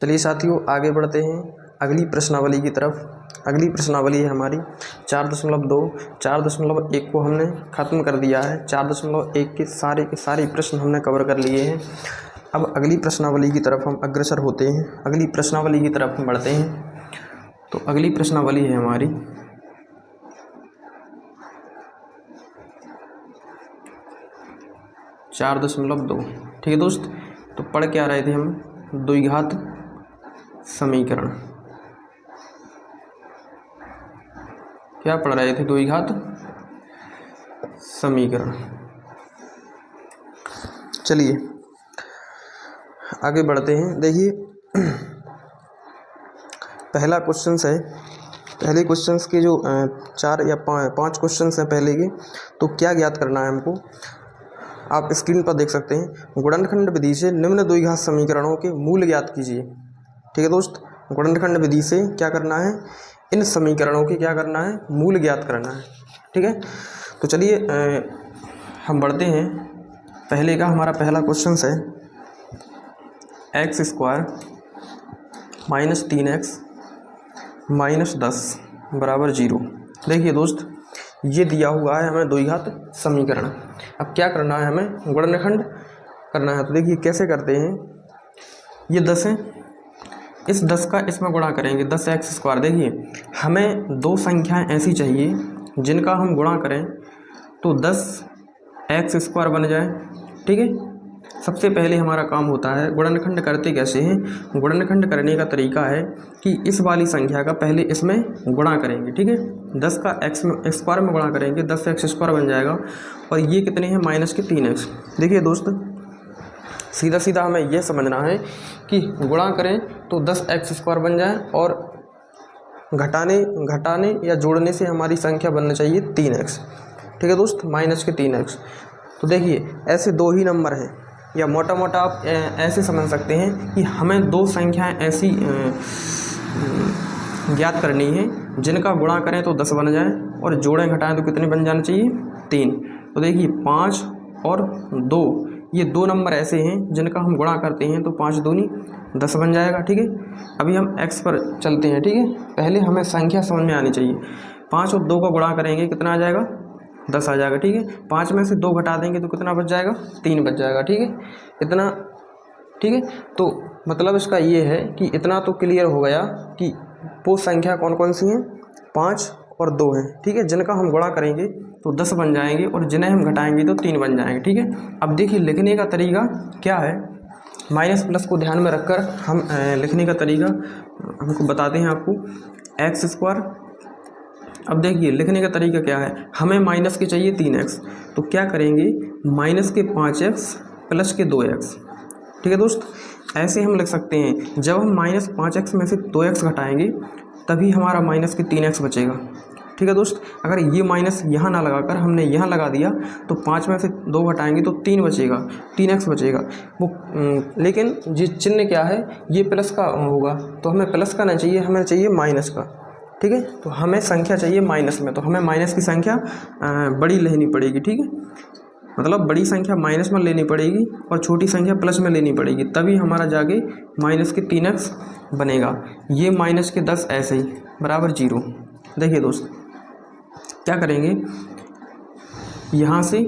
चलिए साथियों, आगे बढ़ते हैं अगली प्रश्नावली की तरफ। अगली प्रश्नावली है हमारी 4.2। 4.1 को हमने ख़त्म कर दिया है। 4.1 के सारे प्रश्न हमने कवर कर लिए हैं। अब अगली प्रश्नावली की तरफ हम अग्रसर होते हैं, अगली प्रश्नावली की तरफ हम बढ़ते हैं। तो अगली प्रश्नावली है हमारी 4.2। ठीक है दोस्त, तो पढ़ के आ रहे थे हम द्विघात समीकरण। क्या पढ़ रहे थे? द्विघात समीकरण। चलिए आगे बढ़ते हैं। देखिए पहला क्वेश्चन है, पहले क्वेश्चंस के जो 4 या 5 क्वेश्चंस हैं पहले के, तो क्या ज्ञात करना है हमको, आप स्क्रीन पर देख सकते हैं। गुणनखंड विधि से निम्न द्विघात समीकरणों के मूल ज्ञात कीजिए। ठीक है दोस्त, गुणनखंड विधि से क्या करना है, इन समीकरणों के क्या करना है, मूल ज्ञात करना है। ठीक है, तो चलिए हम बढ़ते हैं। पहले का हमारा पहला क्वेश्चन है x² - 3x - 10 = 0। देखिए दोस्त, ये दिया हुआ है हमें द्विघात समीकरण। अब क्या करना है, हमें गुणनखंड करना है। तो देखिए कैसे करते हैं, ये 10 है, इस 10 का इसमें गुणा करेंगे, 10x²। देखिए हमें दो संख्याएं ऐसी चाहिए जिनका हम गुणा करें तो 10x² बन जाए। ठीक है, सबसे पहले हमारा काम होता है, गुणनखंड करते कैसे हैं, गुणनखंड करने का तरीका है कि इस वाली संख्या का पहले इसमें गुणा करेंगे। ठीक है, 10 का x² में गुणा करेंगे, 10x² बन जाएगा। और ये कितने हैं, -3x। देखिए दोस्त, सीधा सीधा हमें यह समझना है कि गुणा करें तो 10x² बन जाए, और घटाने या जोड़ने से हमारी संख्या बनना चाहिए 3x। ठीक है दोस्त, -3x। तो देखिए ऐसे दो ही नंबर हैं, या मोटा मोटा आप ऐसे समझ सकते हैं कि हमें दो संख्याएं ऐसी ज्ञात करनी है जिनका गुणा करें तो 10 बन जाए, और जोड़ें घटाएं तो कितने बन जाने चाहिए, 3। तो देखिए 5 और 2, ये दो नंबर ऐसे हैं जिनका हम गुणा करते हैं तो 5 दूनी 10 बन जाएगा। ठीक है, अभी हम x पर चलते हैं। ठीक है, पहले हमें संख्या समझ में आनी चाहिए। 5 और 2 का गुणा करेंगे, कितना आ जाएगा, 10 आ जाएगा। ठीक है, 5 में से 2 घटा देंगे तो कितना बच जाएगा, 3 बच जाएगा। ठीक है, इतना। ठीक है, तो मतलब इसका ये है कि इतना तो क्लियर हो गया कि वो संख्या कौन कौन सी हैं, 5 और 2 हैं। ठीक है, जिनका हम गुणा करेंगे तो 10 बन जाएंगे, और जिन्हें हम घटाएंगे तो 3 बन जाएंगे। ठीक है, अब देखिए लिखने का तरीका क्या है, माइनस प्लस को ध्यान में रखकर हम लिखने का तरीका हमको बताते हैं आपको, x²। अब देखिए लिखने का तरीका क्या है, हमें माइनस के चाहिए 3x, तो क्या करेंगे, माइनस के 5x प्लस के 2x। ठीक है दोस्त, ऐसे हम लिख सकते हैं, जब हम -5x में से 2x घटाएंगे तभी हमारा माइनस के 3x बचेगा। ठीक है दोस्त, अगर ये माइनस यहाँ ना लगाकर हमने यहाँ लगा दिया तो 5 में से 2 घटाएंगे तो 3 बचेगा, 3x बचेगा वो। लेकिन ये चिन्ह क्या है, ये प्लस का होगा, तो हमें प्लस का नहीं चाहिए, हमें चाहिए माइनस का। ठीक है, तो हमें संख्या चाहिए माइनस में, तो हमें माइनस की संख्या बड़ी लेनी पड़ेगी। ठीक है, मतलब बड़ी संख्या माइनस में लेनी पड़ेगी और छोटी संख्या प्लस में लेनी पड़ेगी, तभी हमारा जाके माइनस के 3x बनेगा। ये माइनस के 10 ऐसे ही = 0। देखिए दोस्त क्या करेंगे, यहाँ से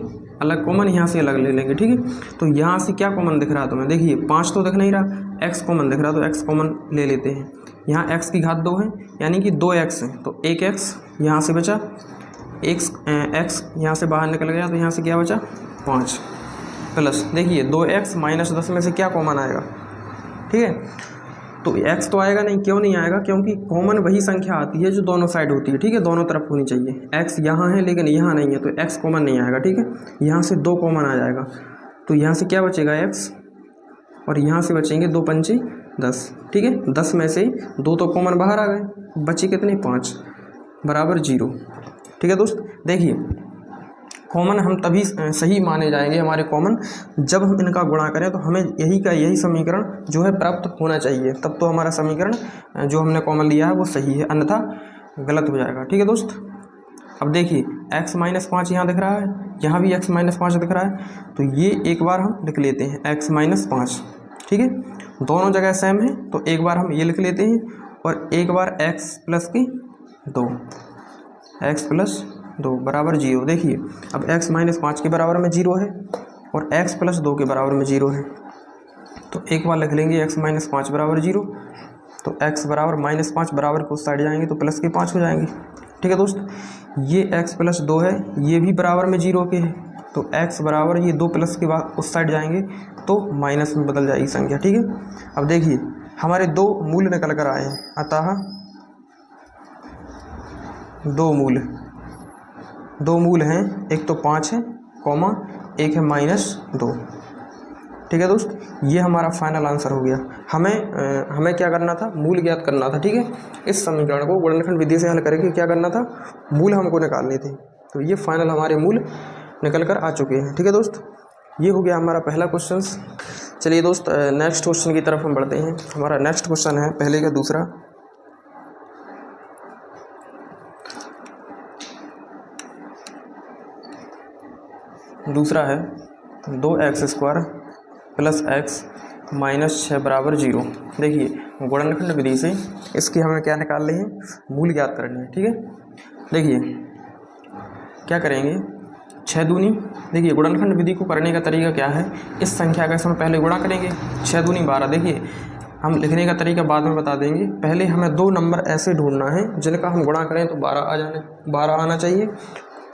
अलग कॉमन, यहाँ से अलग ले लेंगे। ठीक है, तो यहाँ से क्या कॉमन दिख रहा है तुम्हें, देखिए 5 तो दिख नहीं रहा, x कॉमन दिख रहा, तो x कॉमन ले लेते हैं। यहाँ x की घात 2 है, यानी कि 2x है, तो 1x यहाँ से बचा, x यहाँ से बाहर निकल गया, तो यहाँ से क्या बचा, 5 प्लस, देखिए 2x - 10 में से क्या कॉमन आएगा। ठीक है, तो x तो आएगा नहीं, क्यों नहीं आएगा, क्योंकि कॉमन वही संख्या आती है जो दोनों साइड होती है। ठीक है, दोनों तरफ होनी चाहिए। x यहाँ है लेकिन यहाँ नहीं है, तो x कॉमन नहीं आएगा। ठीक है, यहाँ से 2 कॉमन आ जाएगा, तो यहाँ से क्या बचेगा, x, और यहाँ से बचेंगे 2 पंचे 10। ठीक है, 10 में से 2 तो कॉमन बाहर आ गए, बचे कितने, 5 = 0। ठीक है दोस्त, देखिए कॉमन हम तभी सही माने जाएंगे हमारे कॉमन, जब हम इनका गुणा करें तो हमें यही समीकरण जो है प्राप्त होना चाहिए, तब तो हमारा समीकरण जो हमने कॉमन लिया है वो सही है, अन्यथा गलत हो जाएगा। ठीक है दोस्त, अब देखिए x - 5 यहाँ दिख रहा है, यहाँ भी x - 5 दिख रहा है, तो ये एक बार हम लिख लेते हैं x - 5। ठीक है, दोनों जगह सेम है तो एक बार हम ये लिख लेते हैं और एक बार x प्लस की 2, x प्लस 2 बराबर 0। देखिए अब x माइनस 5 के बराबर में 0 है और x प्लस 2 के बराबर में 0 है, तो एक बार लिख लेंगे x माइनस 5 बराबर 0। तो x बराबर माइनस 5 बराबर के उस साइड जाएंगे तो प्लस के 5 हो जाएंगे। ठीक है दोस्त, ये x प्लस 2 है, ये भी बराबर में 0 के है, तो x बराबर ये 2 प्लस के बाद उस साइड जाएंगे तो माइनस में बदल जाएगी संख्या। ठीक है, अब देखिए हमारे दो मूल निकल कर आए हैं, अतः दो मूल हैं, एक तो 5 है कॉमा एक है -2। ठीक है दोस्त, ये हमारा फाइनल आंसर हो गया। हमें क्या करना था, मूल ज्ञात करना था। ठीक है, इस समीकरण को गुणनखंड विधि से हल करके क्या करना था, मूल हमको निकालने थे। तो ये फाइनल हमारे मूल निकल कर आ चुके हैं। ठीक है दोस्त, ये हो गया हमारा पहला क्वेश्चन। चलिए दोस्त नेक्स्ट क्वेश्चन की तरफ हम बढ़ते हैं। हमारा नेक्स्ट क्वेश्चन है पहले का दूसरा है 2x² प्लस x माइनस 6 बराबर 0। देखिए गुणनखंड विधि से इसकी हमें क्या निकालने हैं, मूल ज्ञात करने हैं। ठीक है, देखिए क्या करेंगे, 6 दूनी, देखिए गुणनखंड विधि को करने का तरीका क्या है, इस संख्या का इसमें पहले गुणा करेंगे, 6 दूनी 12। देखिए हम लिखने का तरीका बाद में बता देंगे, पहले हमें दो नंबर ऐसे ढूंढना है जिनका हम गुणा करें तो 12 आना चाहिए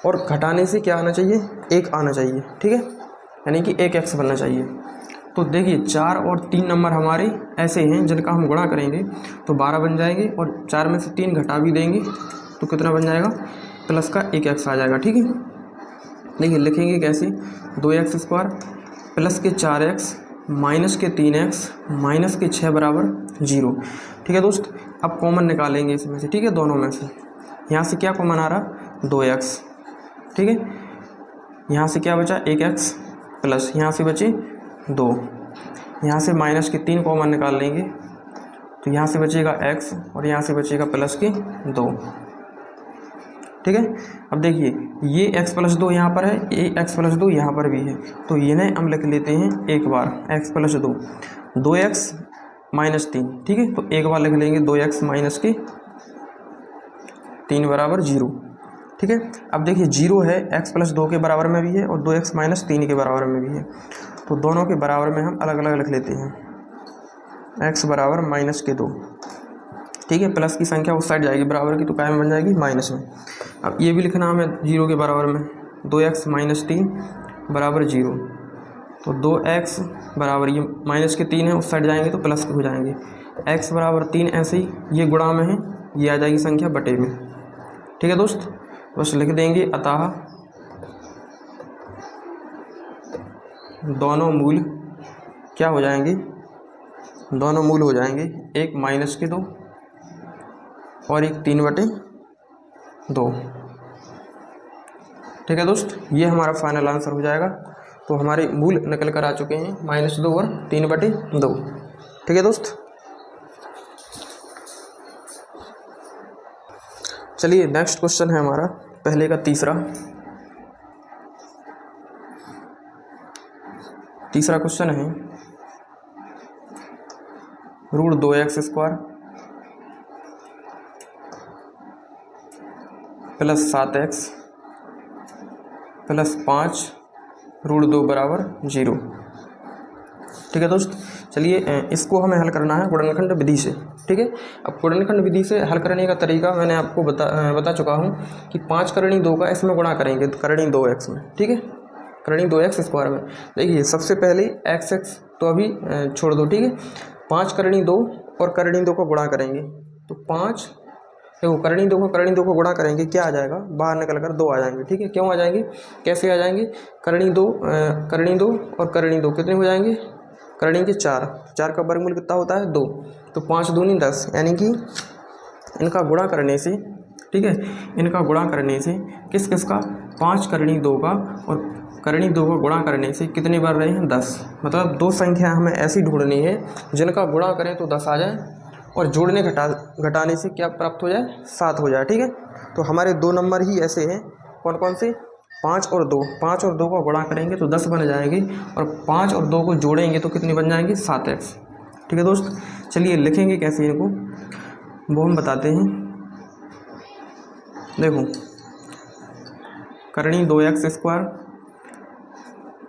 और घटाने से क्या आना चाहिए, 1 आना चाहिए। ठीक है, यानी कि 1x बनना चाहिए। तो देखिए 4 और 3 नंबर हमारे ऐसे हैं जिनका हम गुणा करेंगे तो 12 बन जाएंगे और 4 में से 3 घटा भी देंगे तो कितना बन जाएगा, प्लस का 1x आ जाएगा। ठीक है, देखिए लिखेंगे कैसे, 2x² प्लस के 4x माइनस के 3x माइनस के 6 बराबर 0। ठीक है दोस्त, अब कॉमन निकालेंगे इसमें से। ठीक है, दोनों में से यहाँ से क्या कॉमन आ रहा, 2x। ठीक है, यहाँ से क्या बचा, 1x प्लस यहाँ से बचे 2, यहाँ से माइनस के 3 कॉमन निकाल लेंगे तो यहाँ से बचेगा x और यहाँ से बचेगा प्लस के 2। ठीक है, अब देखिए ये x प्लस 2 यहाँ पर है, ये x प्लस 2 यहाँ पर भी है, तो इन्हें हम लिख लेते हैं एक बार, x प्लस 2, 2x माइनस 3। ठीक है, तो एक बार लिख लेंगे 2x माइनस के 3 बराबर 0। ठीक है, अब देखिए 0 है, x प्लस 2 के बराबर में भी है और 2x माइनस 3 के बराबर में भी है, तो दोनों के बराबर में हम अलग अलग लिख लेते हैं, x बराबर माइनस के 2। ठीक है, प्लस की संख्या उस साइड जाएगी बराबर की तो काय में बन जाएगी, माइनस में। अब ये भी लिखना हमें 0 के बराबर में, 2x माइनस 3 बराबर 0, तो 2x बराबर ये माइनस के 3 है, उस साइड जाएंगे तो प्लस के हो जाएंगे, x बराबर 3 ऐसे ही ये गुणा में है, ये आ जाएगी संख्या बटे में। ठीक है दोस्त, बस लिख देंगे, अतः दोनों मूल क्या हो जाएंगे, दोनों मूल हो जाएंगे, एक माइनस के 2 और एक 3/2। ठीक है दोस्त, ये हमारा फाइनल आंसर हो जाएगा। तो हमारे मूल निकल कर आ चुके हैं -2 और 3/2। ठीक है दोस्त, चलिए नेक्स्ट क्वेश्चन है हमारा पहले का तीसरा क्वेश्चन है √2x² प्लस 7x प्लस 5 √2 बराबर 0। ठीक है दोस्त, चलिए इसको हमें हल करना है गुणनखंड विधि से। ठीक है, अब गुणनखंड विधि से हल करने का तरीका मैंने आपको बता चुका हूँ कि 5 करणी 2 का इसमें गुणा करेंगे तो करणी 2x में। ठीक है, करणी 2x² में। देखिए सबसे पहले x तो अभी छोड़ दो। ठीक है, 5 करणी 2 और करणी 2 को गुणा करेंगे तो 5, देखो करणी 2 को गुणा करेंगे क्या आ जाएगा, बाहर निकल कर 2 आ जाएंगे। ठीक है, क्यों आ जाएंगे, कैसे आ जाएंगे, करणी 2 और करणी 2 कितने हो जाएंगे, करणी के 4 का वर्गमूल कितना होता है, 2, तो 5 दूनी 10, यानी कि इनका गुणा करने से, ठीक है, इनका गुणा करने से किस का, 5 करणी 2 का और करणी 2 का गुणा करने से कितने बार रहे हैं, 10। मतलब दो संख्या हमें ऐसी ढूंढनी है जिनका गुणा करें तो 10 आ जाए और जोड़ने घटाने से क्या प्राप्त हो जाए, 7 हो जाए। ठीक है, तो हमारे दो नंबर ही ऐसे हैं, कौन कौन से, 5 और 2, 5 और 2 का गुणा करेंगे तो 10 बन जाएंगे और 5 और 2 को जोड़ेंगे तो कितनी बन जाएंगी, 7x। ठीक है दोस्त। चलिए लिखेंगे कैसे इनको वो हम बताते हैं। देखो करनी 2x²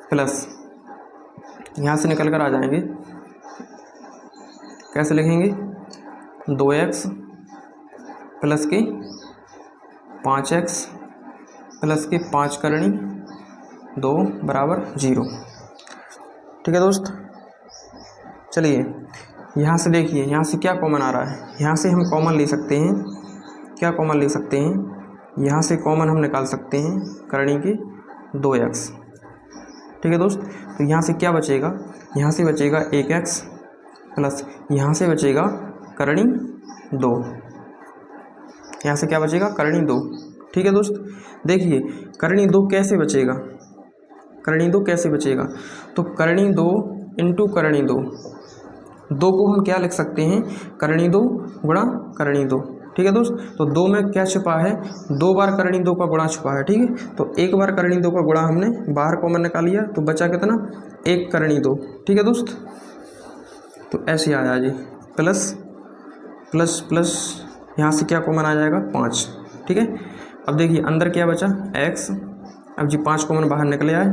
प्लस यहाँ से निकल कर आ जाएंगे, कैसे लिखेंगे 2x प्लस के 5x प्लस के 5 करनी 2 बराबर 0। ठीक है दोस्त। चलिए यहाँ से देखिए, यहाँ से क्या कॉमन आ रहा है, यहाँ से हम कॉमन ले सकते हैं, क्या कॉमन ले सकते हैं, यहाँ से कॉमन हम निकाल सकते हैं करनी के 2x। ठीक है दोस्त। तो यहाँ से क्या बचेगा, यहाँ से बचेगा 1x प्लस यहाँ से बचेगा करनी 2, यहाँ से क्या बचेगा करनी 2। ठीक है दोस्त। देखिए करनी 2 कैसे बचेगा, करनी 2 कैसे बचेगा, तो करनी 2 इंटू करनी 2, 2 को हम क्या लिख सकते हैं करनी 2 गुणा करनी 2। ठीक है दोस्त। तो 2 में क्या छुपा है, 2 बार करनी 2 का गुणा छुपा है। ठीक है। तो एक बार करनी 2 का गुणा हमने बाहर कॉमन निकाल लिया, तो बचा कितना 1 करनी 2। ठीक है दोस्त। तो ऐसे आया जी प्लस प्लस प्लस, यहाँ से क्या कॉमन आ जाएगा 5। ठीक है। अब देखिए अंदर क्या बचा x, अब जी 5 कॉमन बाहर निकले आए,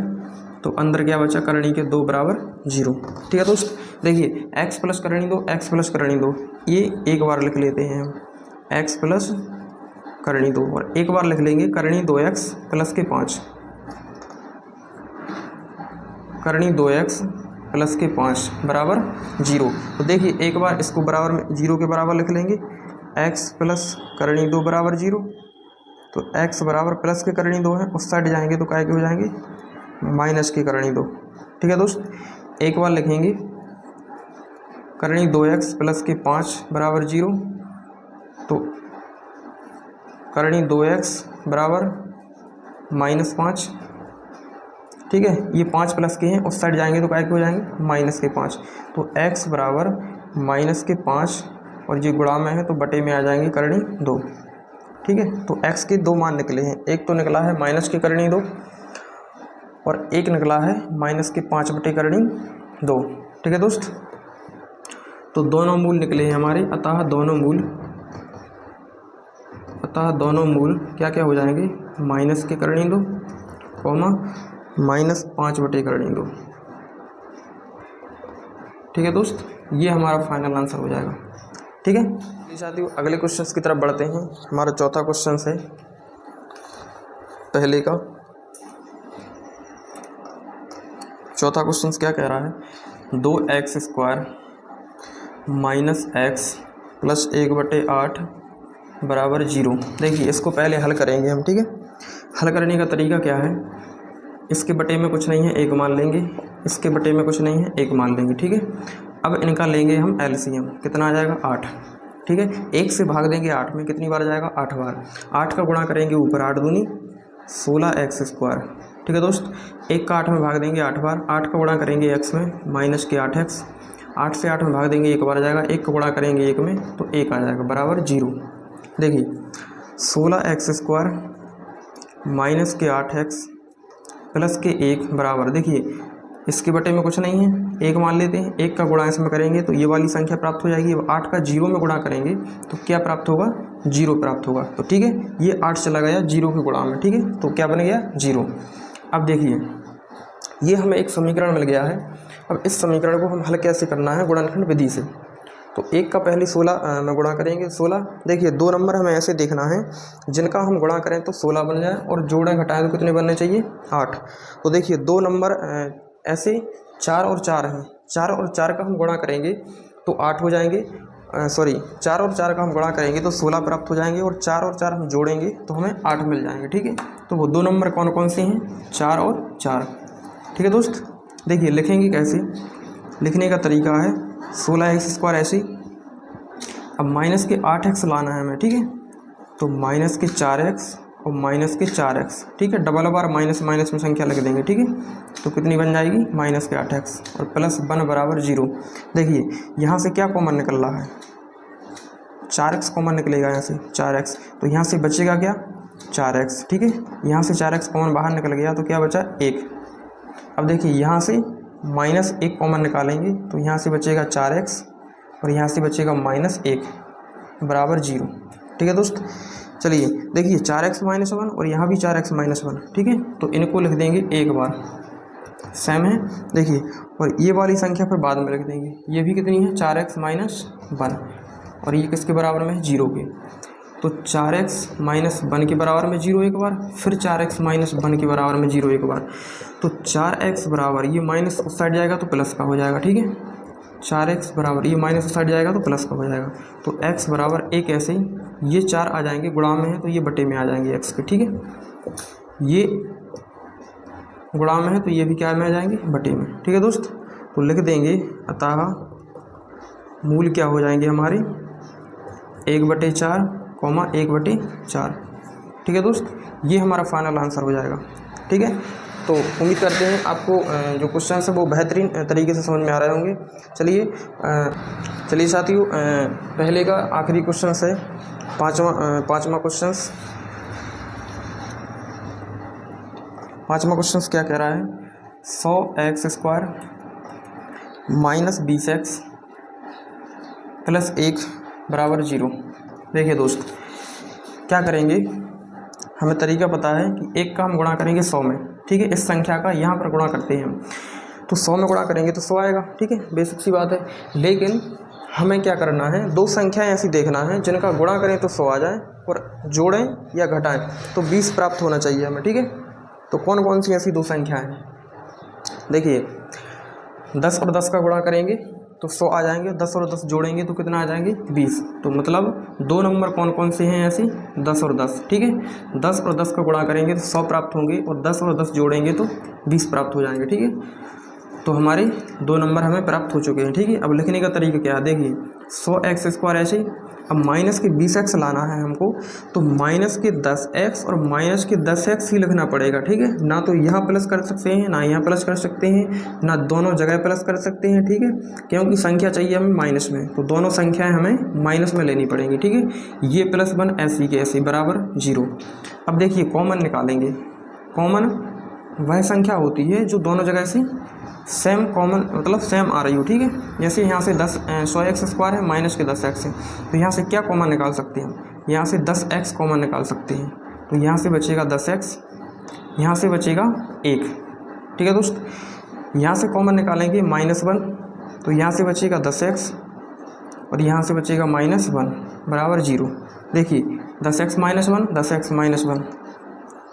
तो अंदर क्या बचा करनी के 2 बराबर 0। ठीक है दोस्त। देखिए x प्लस करनी 2, x प्लस करनी 2, ये एक बार लिख लेते हैं हम x प्लस करनी 2, और एक बार लिख लेंगे करनी 2x प्लस के 5, करनी 2x प्लस के 5 बराबर 0। तो देखिए एक बार इसको बराबर में 0 के बराबर लिख लेंगे, x प्लस करनी 2 बराबर 0। तो x बराबर प्लस के करनी 2 है, उस साइड जाएंगे तो काय के हो जाएंगे माइनस की करनी 2। ठीक है दोस्त। एक बार लिखेंगे करनी 2x प्लस के 5 बराबर 0, तो करनी 2x बराबर -5। ठीक है। ये 5 प्लस के हैं, उस साइड जाएंगे तो काय के हो जाएंगे माइनस के 5। तो x बराबर माइनस के 5, और ये गुणा में है तो बटे में आ जाएंगे करनी 2। ठीक है। तो x के 2 मान निकले हैं, एक तो निकला है माइनस की करनी 2, और एक निकला है माइनस के 5 बटे करनी 2। ठीक है दोस्त। तो दोनों मूल निकले हैं हमारे, अतः दोनों मूल क्या क्या हो जाएंगे माइनस के करनी 2 कॉमा -5 बटे करनी 2। ठीक है दोस्त। ये हमारा फाइनल आंसर हो जाएगा। ठीक है साथियों, अगले क्वेश्चंस की तरफ बढ़ते हैं। हमारा चौथा क्वेश्चन है पहले का। चौथा क्वेश्चन क्या कह रहा है, 2x² माइनस x प्लस 1/8 बराबर 0। देखिए इसको पहले हल करेंगे हम। ठीक है। हल करने का तरीका क्या है, इसके बटे में कुछ नहीं है 1 मान लेंगे, इसके बटे में कुछ नहीं है 1 मान लेंगे। ठीक है। अब इनका लेंगे हम एलसीएम, कितना आ जाएगा 8। ठीक है। 1 से भाग देंगे 8 में, कितनी बार जाएगा 8 बार। 8 का गुणा करेंगे ऊपर 8 दूनी 16x²। ठीक है दोस्त। 1 का 8 में भाग देंगे 8 बार, 8 का गुणा करेंगे x में माइनस के 8x, 8 से 8 में भाग देंगे 1 बार जाएगा, 1 का गुणा करेंगे 1 में तो 1 आ जाएगा बराबर 0। देखिए 16x² माइनस के 8x प्लस के 1 बराबर, देखिए इसके बटे में कुछ नहीं है 1 मान लेते हैं, 1 का गुणा इसमें करेंगे तो ये वाली संख्या प्राप्त हो जाएगी। अब 8 का 0 में गुणा करेंगे तो क्या प्राप्त होगा 0 प्राप्त होगा। तो ठीक है, ये 8 चला गया 0 के गुणा में। ठीक है। तो क्या बन गया 0। अब देखिए ये हमें एक समीकरण मिल गया है। अब इस समीकरण को हम हल कैसे करना है, गुणनखंड विधि से। तो 1 का पहले 16 में गुणा करेंगे 16। देखिए 2 नंबर हमें ऐसे देखना है जिनका हम गुणा करें तो 16 बन जाए, और जोड़ें घटाएं तो कितने बनने चाहिए 8। तो देखिए 2 नंबर ऐसे 4 और 4 हैं, 4 और 4 का हम गुणा करेंगे तो 8 हो जाएंगे, 4 और 4 का हम गुणा करेंगे तो 16 प्राप्त हो जाएंगे, और 4 और 4 हम जोड़ेंगे तो हमें 8 मिल जाएंगे। ठीक है। तो वो 2 नंबर कौन कौन से हैं 4 और 4। ठीक है दोस्त। देखिए लिखेंगे कैसे, लिखने का तरीका है 16x² ऐसे, अब माइनस के 8x लाना है हमें। ठीक है। तो माइनस के 4x और माइनस के 4x। ठीक है। डबल बार माइनस माइनस में संख्या लिख देंगे। ठीक है। तो कितनी बन जाएगी माइनस के 8x और प्लस 1 बराबर 0। देखिए यहाँ से क्या कॉमन निकल रहा है 4x कॉमन निकलेगा, यहाँ से 4x, तो यहाँ से बचेगा क्या 4x। ठीक है। यहाँ से 4x कॉमन बाहर निकल गया तो क्या बचा 1। अब देखिए यहाँ से -1 कॉमन निकालेंगे तो यहाँ से बचेगा 4x और यहाँ से बचेगा -1 बराबर 0। ठीक है दोस्त, चलिए देखिए 4x - 1 और यहाँ भी 4x - 1। ठीक है, तो इनको लिख देंगे एक बार, सेम है देखिए, और ये वाली संख्या फिर बाद में लिख देंगे। ये भी कितनी है 4x - 1 और ये किसके बराबर में है 0 के। तो 4x - 1 के बराबर में 0 एक बार, फिर 4x - 1 के बराबर में 0 एक बार। तो 4x बराबर ये माइनस उस साइड जाएगा तो प्लस का हो जाएगा। ठीक है, 4x बराबर ये माइनस उस साइड जाएगा तो प्लस का हो जाएगा। तो x बराबर 1 ऐसे ही, ये 4 आ जाएंगे, गुणा में है तो ये बटे में आ जाएंगे x के। ठीक है, ये गुणा में है तो ये भी क्या में आ जाएंगे, बटे में। ठीक है दोस्त, तो लिख देंगे अतः मूल क्या हो जाएंगे हमारे 1/4, 1/4। ठीक है दोस्त, ये हमारा फाइनल आंसर हो जाएगा। ठीक है, तो उम्मीद करते हैं आपको जो क्वेश्चन है वो बेहतरीन तरीके से समझ में आ रहे होंगे। चलिए साथियों, पहले का आखिरी क्वेश्चन है पाँचवा क्वेश्चन। पाँचवा क्वेश्चन क्या कह रहा है, 100x² - 20x + 1 बराबर 0। देखिए दोस्त, क्या करेंगे, हमें तरीका पता है कि एक का हम गुणा करेंगे 100 में। ठीक है, इस संख्या का यहाँ पर गुणा करते हैं हम, तो 100 में गुणा करेंगे तो 100 आएगा। ठीक है, बेसिक सी बात है। लेकिन हमें क्या करना है, दो संख्याएं ऐसी देखना है जिनका गुणा करें तो 100 आ जाए और जोड़ें या घटाएं तो 20 प्राप्त होना चाहिए हमें। ठीक है, तो कौन कौन सी ऐसी दो संख्याएं हैं, देखिए 10 और 10 का गुणा करेंगे तो 100 आ जाएंगे, 10 और 10 जोड़ेंगे तो कितना आ जाएंगे 20। तो मतलब दो नंबर कौन कौन से हैं ऐसे, 10 और 10। ठीक है, 10 और 10 का गुणा करेंगे तो 100 प्राप्त होंगे और 10 और 10 जोड़ेंगे तो 20 प्राप्त हो जाएंगे। ठीक है, तो हमारे दो नंबर हमें प्राप्त हो चुके हैं। ठीक है, अब लिखने का तरीका क्या है, देखिए 100x² ऐसे ही, अब माइनस के 20x लाना है हमको, तो माइनस के 10x और माइनस के 10x ही लिखना पड़ेगा। ठीक है, ना तो यहाँ प्लस कर सकते हैं ना यहाँ प्लस कर सकते हैं, ना दोनों जगह प्लस कर सकते हैं। ठीक है, क्योंकि संख्या चाहिए हमें माइनस में, तो दोनों संख्याएं हमें माइनस में लेनी पड़ेंगी। ठीक है, ये +1 ऐसी के ऐसी बराबर 0। अब देखिए कॉमन निकालेंगे, कॉमन वह संख्या होती है जो दोनों जगह से सेम कॉमन मतलब सेम आ रही हो। ठीक है, जैसे यहाँ से 100x² है माइनस के 10x है, तो यहाँ से क्या कॉमन निकाल सकते हैं, यहाँ से 10x कॉमन निकाल सकते हैं। तो यहाँ से बचेगा 10x, यहाँ से बचेगा 1। ठीक है दोस्त, यहाँ से कॉमन निकालेंगे -1, तो यहाँ से बचेगा 10x और यहाँ से बचेगा -1 बराबर 0। देखिए 10x - 1, 10x - 1,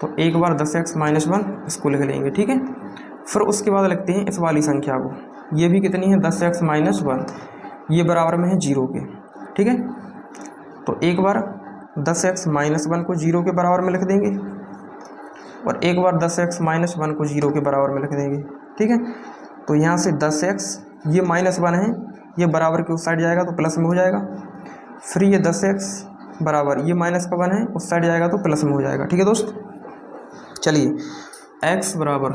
तो एक बार 10x - 1 इसको लिख लेंगे। ठीक है, फिर उसके बाद लिखते हैं इस वाली संख्या को, ये भी कितनी है 10x - 1, ये बराबर में है 0 के। ठीक है, तो एक बार 10x - 1 को 0 के बराबर में लिख देंगे और एक बार 10x - 1 को 0 के बराबर में लिख देंगे। ठीक है, तो यहाँ से 10x ये -1 है, ये बराबर के उस साइड जाएगा तो प्लस में हो जाएगा, फिर ये 10x बराबर ये -1 है, उस साइड जाएगा तो प्लस में हो जाएगा। ठीक है दोस्त, चलिए x बराबर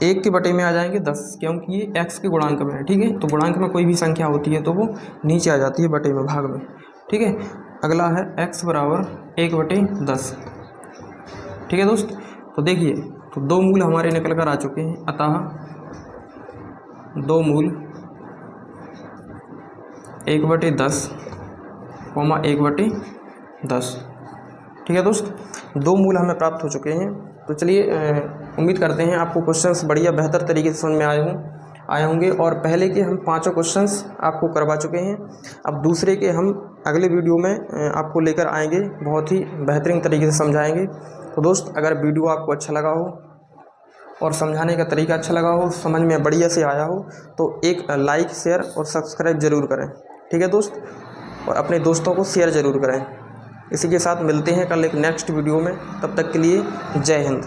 1 के बटे में आ जाएंगे 10, क्योंकि ये x के गुणांक में है। ठीक है, तो गुणांक में कोई भी संख्या होती है तो वो नीचे आ जाती है बटे में, भाग में। ठीक है, अगला है x बराबर 1/10। ठीक है दोस्त, तो देखिए तो दो मूल हमारे निकल कर आ चुके हैं, अतः दो मूल 1/10, 1/10। ठीक है दोस्त, दो मूल हमें प्राप्त हो चुके हैं। तो चलिए उम्मीद करते हैं आपको क्वेश्चंस बढ़िया बेहतर तरीके से समझ में आए होंगे और पहले के हम 5 क्वेश्चंस आपको करवा चुके हैं। अब दूसरे के हम अगले वीडियो में आपको लेकर आएंगे, बहुत ही बेहतरीन तरीके से समझाएंगे। तो दोस्त, अगर वीडियो आपको अच्छा लगा हो और समझाने का तरीका अच्छा लगा हो, समझ में बढ़िया से आया हो, तो एक लाइक, शेयर और सब्सक्राइब ज़रूर करें। ठीक है दोस्त, और अपने दोस्तों को शेयर ज़रूर करें। इसी के साथ मिलते हैं कल एक नेक्स्ट वीडियो में, तब तक के लिए जय हिंद।